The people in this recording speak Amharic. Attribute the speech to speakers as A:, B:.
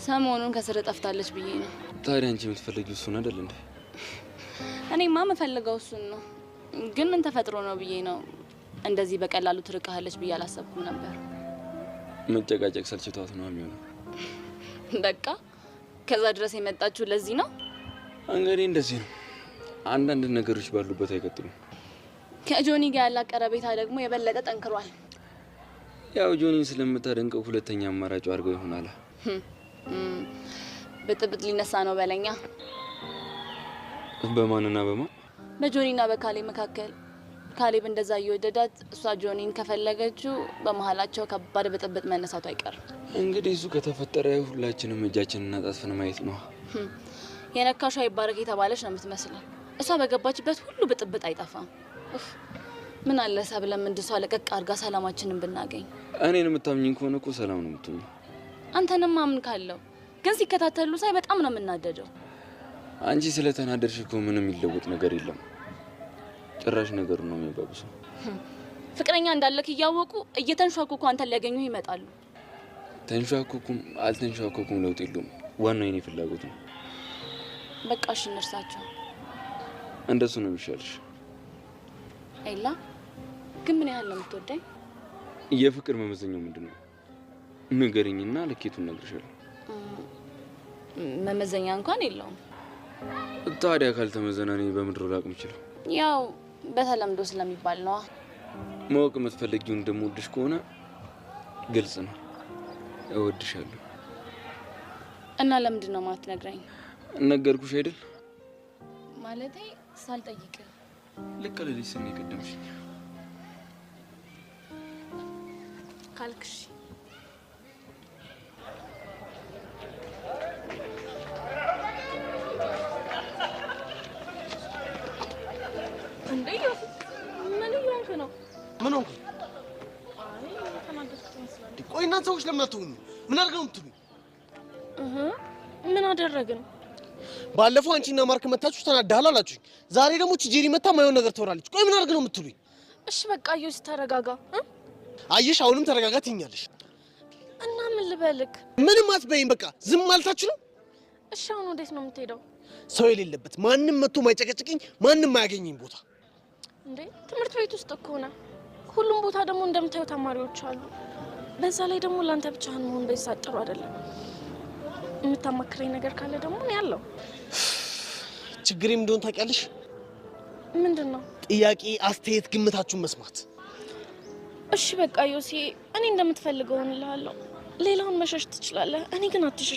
A: ሰሞኑን ከስር ጠፍታለች ብዬ ነው።
B: ታዲያ አንቺ የምትፈልጊው እሱን አይደል እንዴ?
A: እኔማ የምፈልገው እሱን ነው። ግን ምን ተፈጥሮ ነው ብዬ ነው እንደዚህ በቀላሉ ትርቀሃለች ብዬ አላሰብኩም ነበር።
B: መጨቃጨቅ ሰልችቷት ነው የሚሆነው።
A: በቃ ከዛ ድረስ የመጣችሁ ለዚህ ነው?
B: እንግዲህ እንደዚህ ነው። አንዳንድ ነገሮች ባሉበት አይቀጥሉም።
A: ከጆኒ ጋር ያለ ቀረቤታ ደግሞ የበለጠ ጠንክሯል።
B: ያው ጆኒን ስለምታደንቀው ሁለተኛ አማራጭ አድርገው ይሆናል።
A: ብጥብጥ ሊነሳ ነው በለኛ።
B: በማንና በማን?
A: በጆኒና በካሌብ መካከል። ካሌብ እንደዛ እየወደዳት እሷ ጆኒን ከፈለገችው በመሃላቸው ከባድ ብጥብጥ መነሳቱ አይቀርም።
B: እንግዲህ እሱ ከተፈጠረ ሁላችንም እጃችንን አጣጥፈን ማየት ነው።
A: የነካሿ ይባረክ የተባለች ነው የምትመስለው። እሷ በገባችበት ሁሉ ብጥብጥ አይጠፋም። ምን አለ ሰብለም እንድሷ ለቀቅ አድርጋ ሰላማችንን ብናገኝ።
B: እኔን የምታምኚኝ ከሆነ እኮ ሰላም ነው የምትሆኚ።
A: አንተንም ማምን ካለው ግን ሲከታተሉ ሳይ በጣም ነው የምናደደው።
B: አንቺ ስለተናደድሽ እኮ ምንም የሚለወጥ ነገር የለም። ጭራሽ ነገሩ ነው የሚባብሰው።
A: ፍቅረኛ እንዳለክ እያወቁ እየተንሿኩ አንተን ሊያገኙ ይመጣሉ።
B: ተንሿኩኩም አልተንሿኩኩም ለውጥ የለውም። ዋናው የኔ ፍላጎት ነው።
A: በቃ እሺ እንርሳቸው።
B: እንደሱ ነው የሚሻልሽ።
A: አይላ ግን ምን ያህል ነው የምትወደኝ?
B: የፍቅር መመዘኛው ምንድነው? ንገሪኝና ልኬቱን እነግርሻለሁ።
A: መመዘኛ እንኳን የለውም።
B: ታዲያ ካልተመዘነ እኔ በምድር ላቅም ይችላል?
A: ያው በተለምዶ ስለሚባል ነው።
B: ማወቅ የምትፈልጊው እንደምወድሽ ከሆነ ግልጽ ነው። እወድሻለሁ።
A: እና ለምንድን ነው የማትነግረኝ?
B: ነገርኩሽ አይደል?
A: ማለቴ ሳልጠይቅ
B: ልክ ለልጅ ስሜ ቀደምሽኝ
A: ካልክሽ እንዴ ምን ይሆንክ ነው?
C: ምን ሆንኩ?
A: አይ ተናደድኩ መስሎኝ።
C: ቆይ እናንተ ሰዎች ለምን አትሆኑ? ምን አድርገው የምትሉኝ?
A: ምን አደረግን?
C: ባለፈው አንቺና ማርክ መታችሁ ተናዳሃል አላችሁኝ። ዛሬ ደግሞ ጂሪ መታ ማይሆን ነገር ተወራለች። ቆይ ምን አድርገው የምትሉኝ?
A: እሺ በቃ አየሽ ተረጋጋ።
C: አየሽ አሁንም ተረጋጋ ትይኛለሽ።
A: እና ምን ልበልክ?
C: ምንም አትበይኝ። በቃ ዝም ማለታችሁ ነው።
A: እሺ አሁን ወዴት ነው የምትሄደው?
C: ሰው የሌለበት ማንም መጥቶ ማይጨቀጭቅኝ ማንም ማያገኘኝ ቦታ።
A: እንዴ ትምህርት ቤት ውስጥ እኮ ነው። ሁሉም ቦታ ደግሞ እንደምታዩ ተማሪዎች አሉ። በዛ ላይ ደግሞ ላንተ ብቻህን መሆን በይሳጥሩ አይደለም። የምታማክረኝ ነገር ካለ ደግሞ ነው ያለው።
C: ችግሬም እንደሆነ ታውቂያለሽ።
A: ምንድነው?
C: ጥያቄ፣ አስተያየት፣ ግምታችሁን መስማት።
A: እሺ በቃ ዮሴ እኔ እንደምትፈልገው እንልሃለሁ። ሌላውን መሸሽ ትችላለህ። እኔ ግን አትሸሽ።